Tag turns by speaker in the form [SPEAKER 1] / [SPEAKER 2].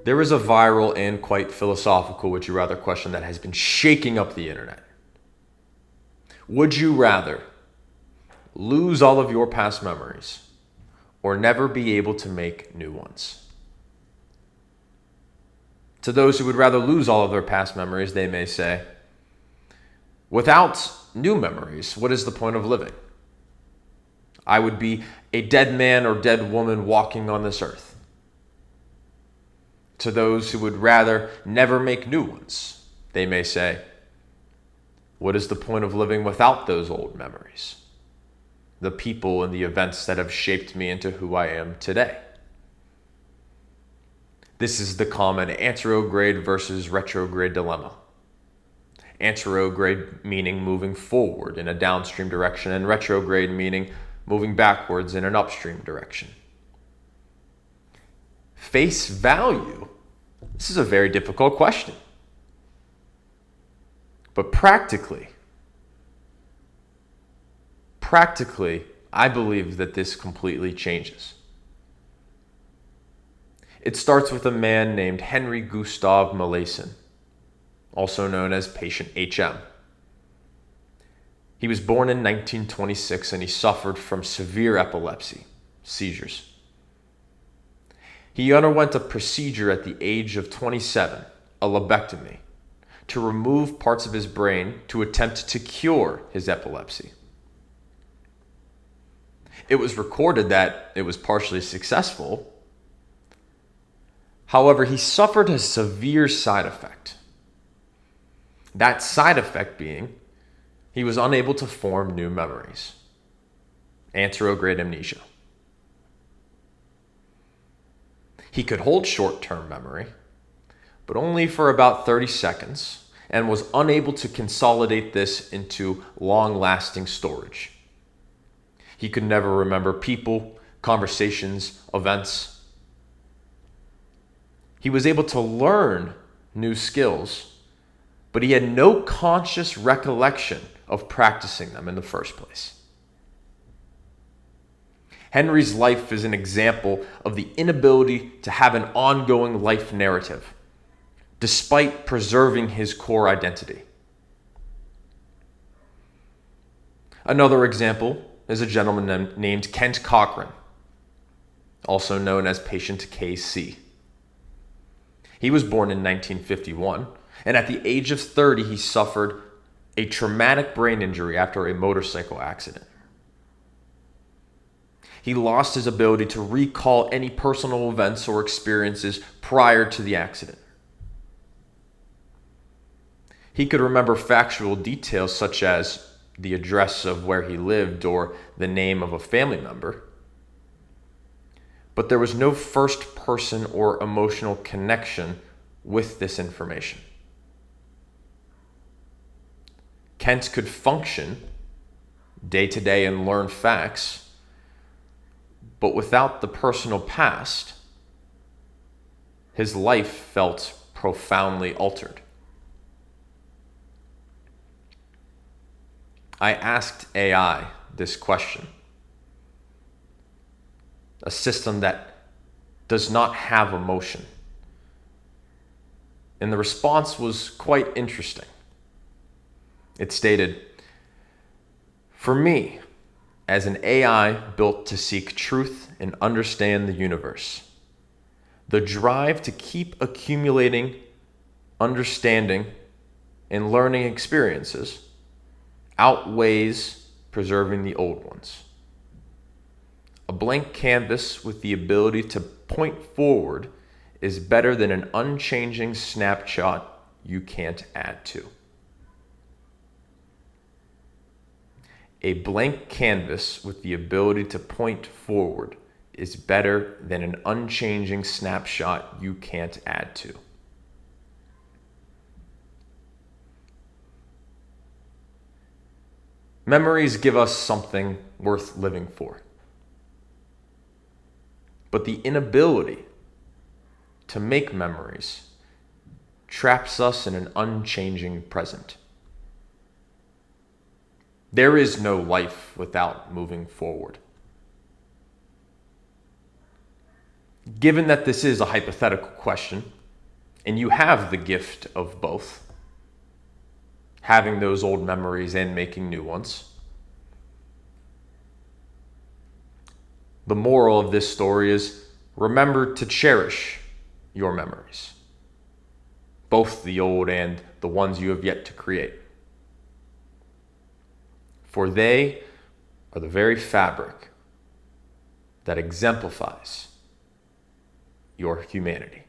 [SPEAKER 1] There is a viral and quite philosophical, would you rather question that has been shaking up the internet. Would you rather lose all of your past memories or never be able to make new ones? To those who would rather lose all of their past memories, they may say, without new memories, what is the point of living? I would be a dead man or dead woman walking on this earth. To those who would rather never make new ones, they may say, what is the point of living without those old memories? The people and the events that have shaped me into who I am today. This is the common anterograde versus retrograde dilemma. Anterograde meaning moving forward in a downstream direction, and retrograde meaning moving backwards in an upstream direction. Face value, this is a very difficult question. But practically, I believe that this completely changes. It starts with a man named Henry Gustav Malleson, also known as patient HM. He was born in 1926 and he suffered from severe epilepsy, seizures. He underwent a procedure at the age of 27, a lobectomy, to remove parts of his brain to attempt to cure his epilepsy. It was recorded that it was partially successful. However, he suffered a severe side effect. That side effect being, he was unable to form new memories. Anterograde amnesia. He could hold short-term memory, but only for about 30 seconds, and was unable to consolidate this into long-lasting storage. He could never remember people, conversations, events. He was able to learn new skills, but he had no conscious recollection of practicing them in the first place. Henry's life is an example of the inability to have an ongoing life narrative, despite preserving his core identity. Another example is a gentleman named Kent Cochran, also known as patient KC. He was born in 1951, and at the age of 30, he suffered a traumatic brain injury after a motorcycle accident. He lost his ability to recall any personal events or experiences prior to the accident. He could remember factual details such as the address of where he lived or the name of a family member, but there was no first person or emotional connection with this information. Kent could function day to day and learn facts, but without the personal past, his life felt profoundly altered. I asked AI this question, a system that does not have emotion, and the response was quite interesting. It stated, "For me, as an AI built to seek truth and understand the universe, the drive to keep accumulating understanding and learning experiences outweighs preserving the old ones. A blank canvas with the ability to point forward is better than an unchanging snapshot you can't add to." A blank canvas with the ability to point forward is better than an unchanging snapshot you can't add to. Memories give us something worth living for. But the inability to make memories traps us in an unchanging present. There is no life without moving forward. Given that this is a hypothetical question, And you have the gift of both, having those old memories and making new ones. The moral of this story is remember to cherish your memories, both the old and the ones you have yet to create. For they are the very fabric that exemplifies your humanity.